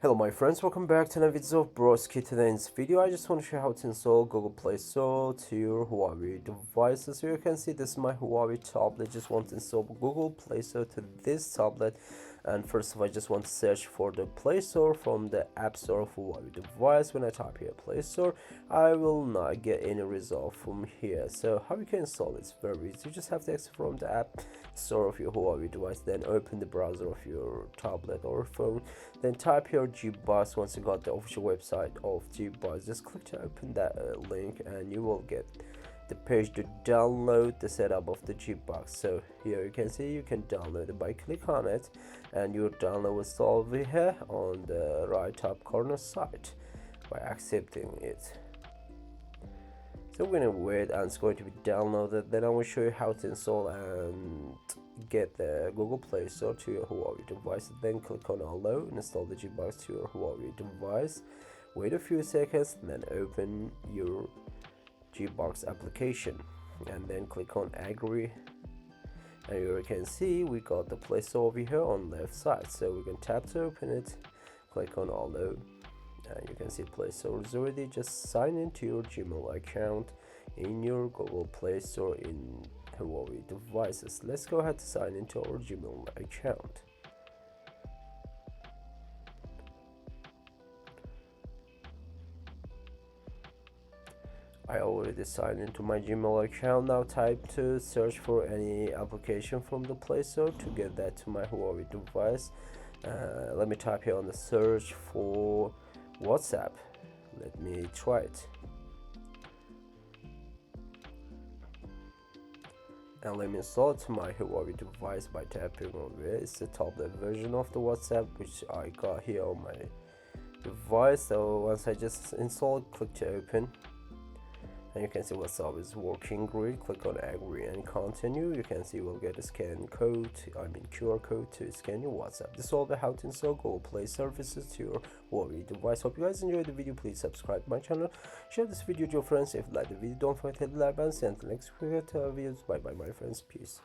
Hello my friends, welcome back to another video of Broski. Today in this video I just want to show you how to install Google Play Store to your Huawei devices. So you can see this is my Huawei tablet. Just want to install Google Play Store to this tablet, and first of all I just want to search for the Play Store from the App Store of Huawei device. When I type here Play Store, I will not get any result from here. So how you can install it? It's very easy. You just have to exit from the App Store of your Huawei device, then open the browser of your tablet or phone, then type your Gbox. Once you got the official website of Gbox, just click to open that link and you will get the page to download the setup of the Gbox. So here you can see you can download it by click on it, and your download will start over here on the right top corner side by accepting it. So we're gonna wait and it's going to be downloaded. Then I will show you how to install and get the Google Play Store to your Huawei device. Then click on allow, install the Gbox to your Huawei device, wait a few seconds, and then open your Gbox application and then click on agree, and you can see we got the Play Store over here on left side. So we can tap to open it, click on allow, and you can see Play Store is already. Just sign into your Gmail account in your Google Play Store in Huawei devices. Let's go ahead to sign into our Gmail account. I already signed into my Gmail account. Now type to search for any application from the Play Store to get that to my Huawei device. Let me type here on the search for WhatsApp. Let me try it. And let me install it to my Huawei device by tapping on it. It's the tablet version of the WhatsApp which I got here on my device. So once I just install it, click to open, and you can see WhatsApp is working great. Click on agree and continue. You can see we'll get a scan code, QR code to scan your WhatsApp. This is all about how to install Google Play services to your Huawei device. Hope you guys enjoyed the video. Please subscribe to my channel, share this video with your friends. If you like the video, don't forget to hit the like button. See you until next week videos. Bye bye my friends, peace.